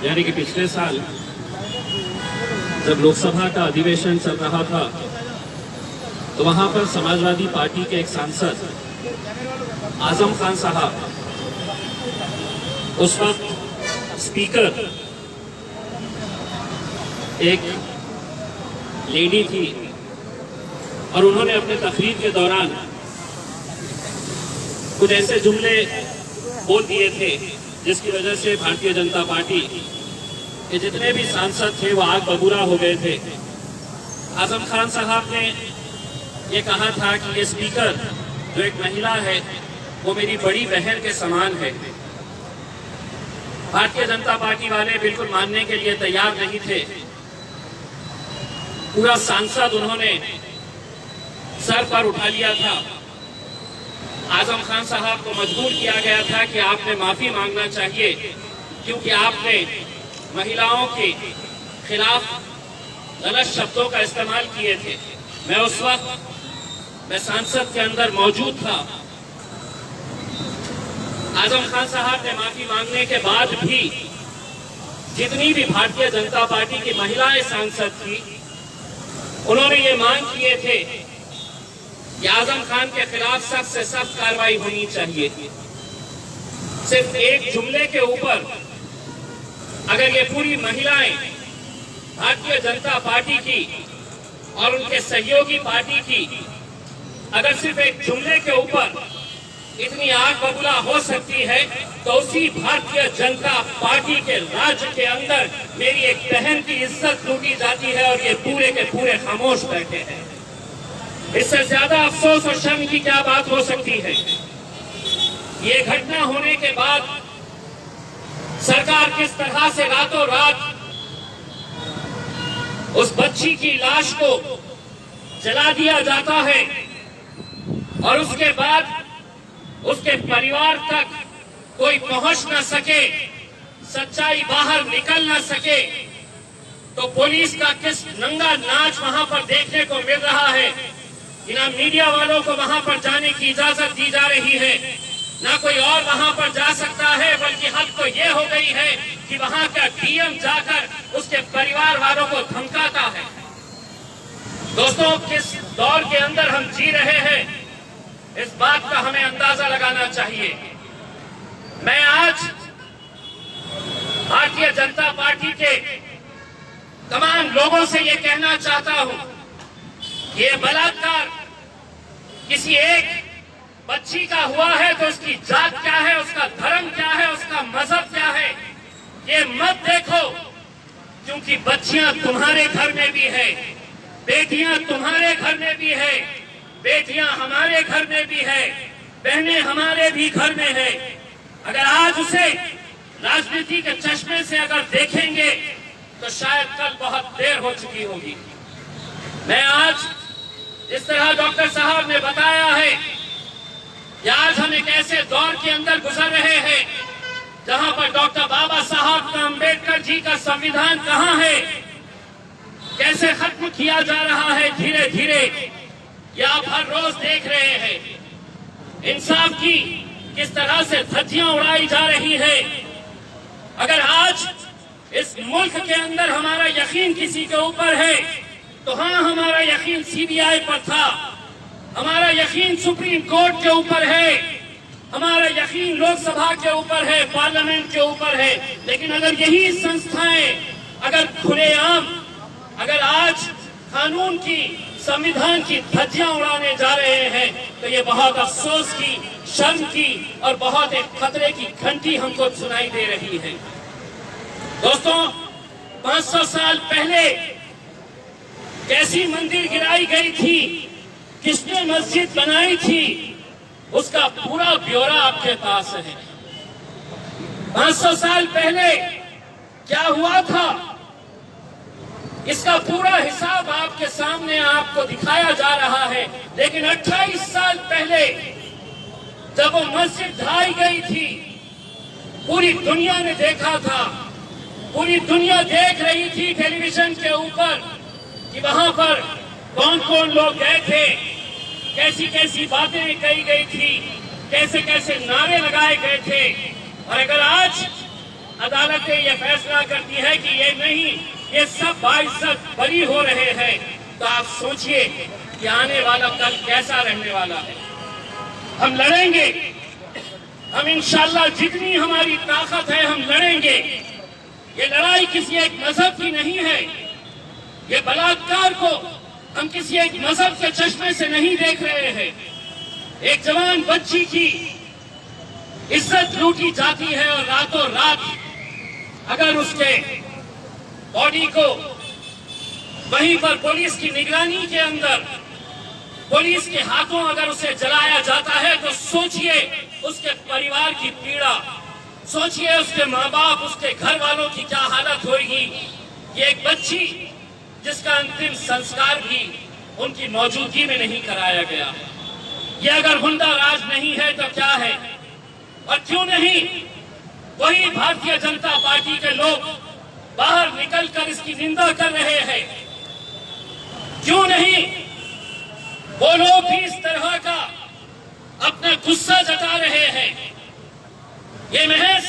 यानी कि पिछले साल जब लोकसभा का अधिवेशन चल रहा था तो वहां पर समाजवादी पार्टी के एक सांसद आजम खान साहब, उस वक्त स्पीकर एक लेडी थी और उन्होंने अपने तकरीर के दौरान कुछ ऐसे जुमले बोल दिए थे जिसकी वजह से भारतीय जनता पार्टी के जितने भी सांसद थे वो आग बबूला हो गए थे। आजम खान साहब ने ये कहा था कि ये स्पीकर जो एक महिला है वो मेरी बड़ी बहन के समान है। भारतीय जनता पार्टी वाले बिल्कुल मानने के लिए तैयार नहीं थे। पूरा सांसद उन्होंने सर पर उठा लिया था। आजम खान साहब को मजबूर किया गया था कि आपने माफी मांगना चाहिए क्योंकि आपने महिलाओं के खिलाफ गलत शब्दों का इस्तेमाल किए थे। मैं सांसद के अंदर मौजूद था। आजम खान साहब ने माफी मांगने के बाद भी जितनी भी भारतीय जनता पार्टी की महिलाएं सांसद थी उन्होंने ये मांग किए थे कि आजम खान के खिलाफ सख्त से सख्त कार्रवाई होनी चाहिए। सिर्फ एक जुमले के ऊपर अगर ये पूरी महिलाएं भारतीय जनता पार्टी की और उनके सहयोगी पार्टी की अगर सिर्फ एक जुमले के ऊपर इतनी आग बबूला हो सकती है तो उसी भारतीय जनता पार्टी के राज्य के अंदर मेरी एक बहन की इज्जत लूटी जाती है और ये पूरे के पूरे खामोश बैठे हैं। इससे ज्यादा अफसोस और शर्म की क्या बात हो सकती है। ये घटना होने के बाद सरकार किस तरह से रातों रात उस बच्ची की लाश को जला दिया जाता है और उसके बाद उसके परिवार तक कोई पहुंच न सके, सच्चाई बाहर निकल न सके, तो पुलिस का किस नंगा नाच वहां पर देखने को मिल रहा है कि ना मीडिया वालों को वहां पर जाने की इजाजत दी जा रही है, ना कोई और वहां पर जा सकता है, बल्कि हद तो ये हो गई है कि वहां का डीएम जाकर उसके परिवार वालों को धमकाता है। दोस्तों, किस दौर के अंदर हम जी रहे हैं इस बात का हमें अंदाजा लगाना चाहिए। मैं आज भारतीय जनता पार्टी के तमाम लोगों से ये कहना चाहता हूं कि ये बलात्कार किसी एक बच्ची का हुआ है तो उसकी जात क्या है, उसका धर्म क्या है, उसका मजहब क्या है, ये मत देखो, क्योंकि बच्चियां तुम्हारे घर में भी है, बेटियां तुम्हारे घर में भी है, बेटियां हमारे घर में भी है, बहनें हमारे भी घर में है। अगर आज उसे राजनीति के चश्मे से अगर देखेंगे तो शायद कल बहुत देर हो चुकी होगी। मैं आज जिस तरह डॉक्टर साहब ने बताया है कि आज हम एक ऐसे दौर के अंदर गुजर रहे हैं जहां पर डॉक्टर बाबा साहब का अम्बेडकर जी का संविधान कहां है, कैसे खत्म किया जा रहा है धीरे धीरे, ये आप हर रोज देख रहे हैं। इंसाफ की किस तरह से धज्जियां उड़ाई जा रही है। अगर आज इस मुल्क के अंदर हमारा यकीन किसी के ऊपर है तो हाँ, हमारा यकीन सीबीआई पर था, हमारा यकीन सुप्रीम कोर्ट के ऊपर है, हमारा यकीन लोकसभा के ऊपर है, पार्लियामेंट के ऊपर है। लेकिन अगर यही संस्थाएं अगर खुलेआम अगर आज कानून की, संविधान की धज्जियां उड़ाने जा रहे हैं तो ये बहुत अफसोस की, शर्म की और बहुत एक खतरे की घंटी हमको सुनाई दे रही है। दोस्तों, 500 साल पहले कैसी मंदिर गिराई गई थी, किसने मस्जिद बनाई थी, उसका पूरा ब्यौरा आपके पास है। 500 साल पहले क्या हुआ था, इसका पूरा हिसाब आपके सामने आपको दिखाया जा रहा है। लेकिन 28 साल पहले जब वो मस्जिद ढाई गई थी, पूरी दुनिया ने देखा था, पूरी दुनिया देख रही थी टेलीविजन के ऊपर कि वहां पर कौन कौन लोग गए थे, कैसी कैसी बातें कही गई थी, कैसे कैसे नारे लगाए गए थे। और अगर आज अदालतें ये फैसला करती है कि ये नहीं, ये सब बाइज्जत बरी हो रहे हैं, तो आप सोचिए कि आने वाला कल कैसा रहने वाला है। हम लड़ेंगे, हम इंशाल्लाह जितनी हमारी ताकत है हम लड़ेंगे। ये लड़ाई किसी एक मजहब की नहीं है। ये बलात्कार को हम किसी एक मजहब के चश्मे से नहीं देख रहे हैं। एक जवान बच्ची की इज्जत लूटी जाती है और रातों रात अगर उसके बॉडी को वहीं पर पुलिस की निगरानी के अंदर पुलिस के हाथों अगर उसे जलाया जाता है, तो सोचिए उसके परिवार की पीड़ा, सोचिए उसके माँ बाप, उसके घर वालों की क्या हालत होगी। ये एक बच्ची जिसका अंतिम संस्कार भी उनकी मौजूदगी में नहीं कराया गया। ये अगर गुंडा राज नहीं है तो क्या है? और क्यों नहीं वही भारतीय जनता पार्टी के लोग बाहर निकलकर इसकी निंदा कर रहे हैं? क्यों नहीं वो लोग भी इस तरह का अपना गुस्सा जता रहे हैं? ये महज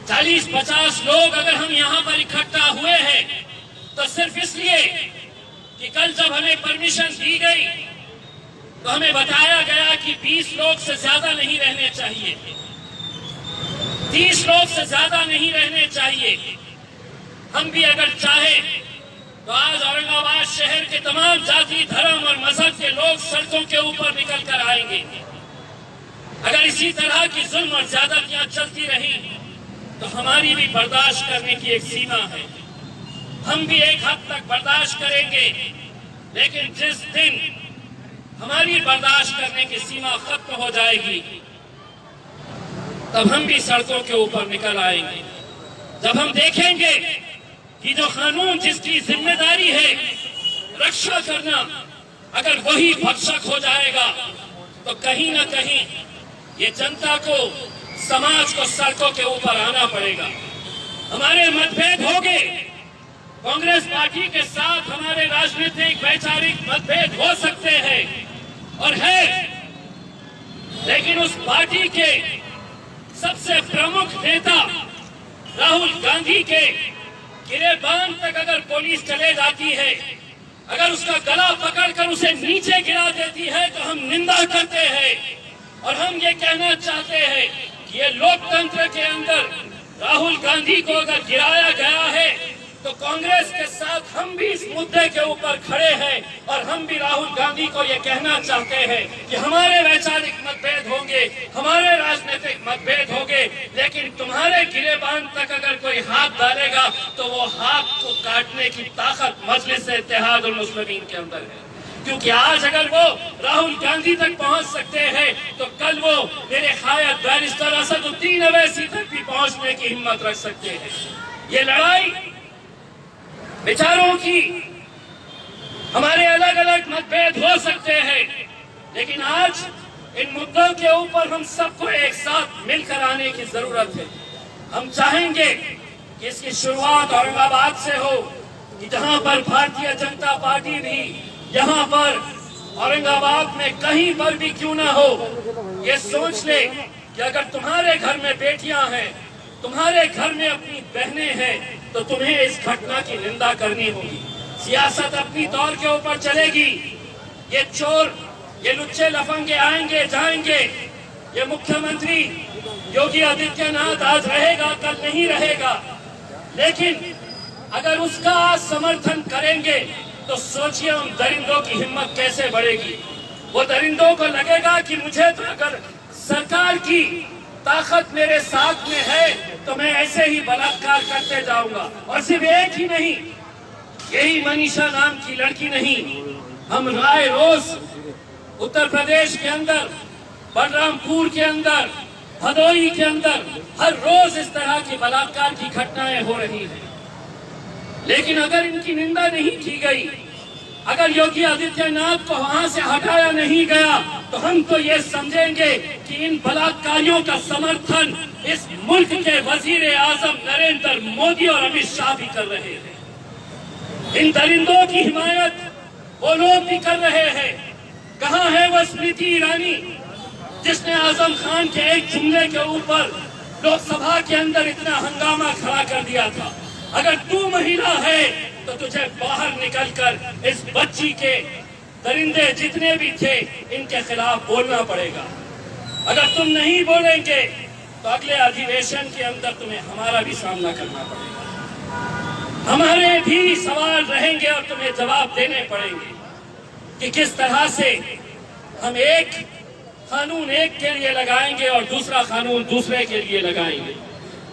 40-50 लोग अगर हम यहाँ पर इकट्ठा हुए हैं तो सिर्फ इसलिए कि कल जब हमें परमिशन दी गई तो हमें बताया गया कि 20 लोग से ज्यादा नहीं रहने चाहिए, 30 लोग से ज्यादा नहीं रहने चाहिए। हम भी अगर चाहे तो आज औरंगाबाद शहर के तमाम जाति, धर्म और मजहब के लोग सड़कों के ऊपर निकल कर आएंगे। अगर इसी तरह की जुल्म और ज्यादतियां चलती रही तो हमारी भी बर्दाश्त करने की एक सीमा है। हम भी एक हद तक बर्दाश्त करेंगे, लेकिन जिस दिन हमारी बर्दाश्त करने की सीमा खत्म हो जाएगी तब हम भी सड़कों के ऊपर निकल आएंगे। जब हम देखेंगे कि जो कानून जिसकी जिम्मेदारी है रक्षा करना, अगर वही भक्षक हो जाएगा तो कहीं ना कहीं ये जनता को, समाज को सड़कों के ऊपर आना पड़ेगा। हमारे मतभेद होंगे, कांग्रेस पार्टी के साथ हमारे राजनीतिक वैचारिक मतभेद हो सकते हैं और है, लेकिन उस पार्टी के सबसे प्रमुख नेता राहुल गांधी के गिरेबान तक अगर पुलिस चले जाती है, अगर उसका गला पकड़कर उसे नीचे गिरा देती है तो हम निंदा करते हैं और हम ये कहना चाहते हैं कि ये लोकतंत्र के अंदर राहुल गांधी को अगर गिराया गया है तो कांग्रेस के साथ हम भी इस मुद्दे के ऊपर खड़े हैं और हम भी राहुल गांधी को ये कहना चाहते हैं कि हमारे वैचारिक मतभेद होंगे, हमारे राजनीतिक मतभेद होंगे, लेकिन तुम्हारे गिरेबान तक अगर कोई हाथ डालेगा तो वो हाथ को काटने की ताकत मजलिस इत्तेहादुल मुस्लिमीन के अंदर है। क्योंकि आज अगर वो राहुल गांधी तक पहुंच सकते हैं तो कल वो मेरे खायद बैरिस्टर असदुद्दीन अवैसी तक भी पहुंचने की हिम्मत रख सकते हैं। ये लड़ाई विचारों की, हमारे अलग अलग मतभेद हो सकते हैं, लेकिन आज इन मुद्दों के ऊपर हम सबको एक साथ मिलकर आने की जरूरत है। हम चाहेंगे कि इसकी शुरुआत औरंगाबाद से हो, कि जहां पर भारतीय जनता पार्टी भी यहाँ पर औरंगाबाद में कहीं पर भी क्यों ना हो, ये सोच ले कि अगर तुम्हारे घर में बेटियां हैं, तुम्हारे घर में अपनी बहनें हैं, तो तुम्हें इस घटना की निंदा करनी होगी। सियासत अपनी तौर के ऊपर चलेगी। ये चोर, ये लुच्चे लफंगे आएंगे जाएंगे। ये मुख्यमंत्री योगी आदित्यनाथ आज रहेगा, कल नहीं रहेगा, लेकिन अगर उसका समर्थन करेंगे तो सोचिए उन दरिंदों की हिम्मत कैसे बढ़ेगी। वो दरिंदों को लगेगा कि मुझे तो अगर सरकार की ताकत मेरे साथ में है तो मैं ऐसे ही बलात्कार करते जाऊंगा। और सिर्फ एक ही नहीं, यही मनीषा नाम की लड़की नहीं, हम राय रोज उत्तर प्रदेश के अंदर, बलरामपुर के अंदर, भदोही के अंदर हर रोज इस तरह की बलात्कार की घटनाएं हो रही हैं। लेकिन अगर इनकी निंदा नहीं की गई, अगर योगी आदित्यनाथ को वहां से हटाया नहीं गया, तो हम तो ये समझेंगे कि इन बलात्कारियों का समर्थन इस मुल्क के वजीर आजम नरेंद्र मोदी और अमित शाह भी कर रहे हैं। इन दरिंदों की हिमायत वो लोग भी कर रहे हैं। कहाँ है वो स्मृति ईरानी जिसने आजम खान के एक जुमले के ऊपर लोकसभा के अंदर इतना हंगामा खड़ा कर दिया था। अगर तू महिला है तो तुझे बाहर निकलकर इस बच्ची के दरिंदे जितने भी थे इनके खिलाफ बोलना पड़ेगा। अगर तुम नहीं बोलेंगे तो अगले अधिवेशन के अंदर तुम्हें हमारा भी सामना करना पड़ेगा। हमारे भी सवाल रहेंगे और तुम्हें जवाब देने पड़ेंगे कि किस तरह से हम एक कानून एक के लिए लगाएंगे और दूसरा कानून दूसरे के लिए लगाएंगे।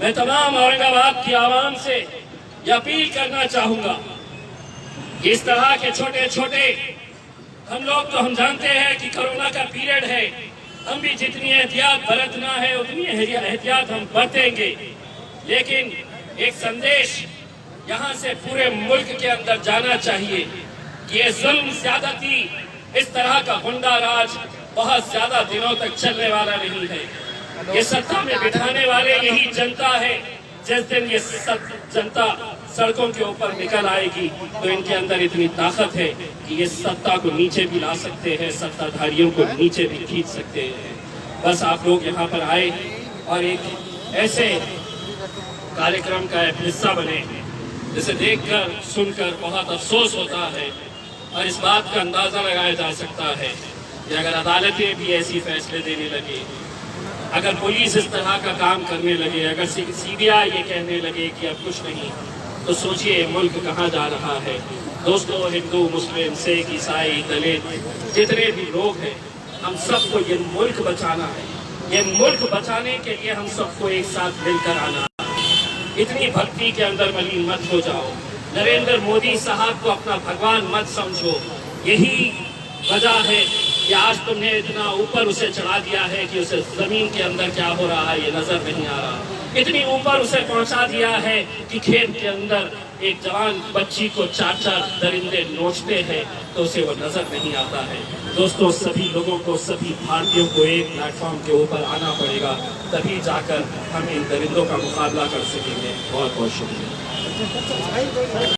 मैं तमाम औरंगाबाद की आवाम से यह अपील करना चाहूंगा कि इस तरह के छोटे छोटे हम लोग तो हम जानते हैं कि कोरोना का पीरियड है, हम भी जितनी एहतियात बरतना है उतनी एहतियात हम बरतेंगे, लेकिन एक संदेश यहाँ से पूरे मुल्क के अंदर जाना चाहिए कि ये जुल्म ज्यादती, इस तरह का गुंडा राज बहुत ज्यादा दिनों तक चलने वाला नहीं है। ये सत्ता में बिठाने वाले यही जनता है। जिस दिन ये जनता सड़कों के ऊपर निकल आएगी तो इनके अंदर इतनी ताकत है कि ये सत्ता को नीचे भी ला सकते हैं, सत्ताधारियों को नीचे भी खींच सकते हैं। बस आप लोग यहाँ पर आए और एक ऐसे कार्यक्रम का एक हिस्सा बने जिसे देखकर सुनकर बहुत अफसोस होता है और इस बात का अंदाजा लगाया जा सकता है कि अगर अदालतें भी ऐसी फैसले देने लगे, अगर पुलिस इस तरह का काम करने लगे, अगर सीबीआई ये कहने लगे कि अब कुछ नहीं, तो सोचिए मुल्क कहाँ जा रहा है। दोस्तों, हिंदू, मुस्लिम, सिख, ईसाई, दलित जितने भी लोग हैं, हम सबको ये मुल्क बचाना है। ये मुल्क बचाने के लिए हम सबको एक साथ मिलकर आना है। इतनी भक्ति के अंदर मलिन मत हो जाओ। नरेंद्र मोदी साहब को अपना भगवान मत समझो। यही वजह है कि आज तुमने इतना ऊपर उसे चढ़ा दिया है कि उसे जमीन के अंदर क्या हो रहा है ये नजर नहीं आ रहा। इतनी ऊपर उसे पहुंचा दिया है कि खेत के अंदर एक जवान बच्ची को चार चार दरिंदे नोचते हैं तो उसे वो नजर नहीं आता है। दोस्तों, सभी लोगों को, सभी भारतीयों को एक प्लेटफॉर्म के ऊपर आना पड़ेगा, तभी जाकर हम इन दरिंदों का मुकाबला कर सकेंगे। बहुत बहुत शुक्रिया।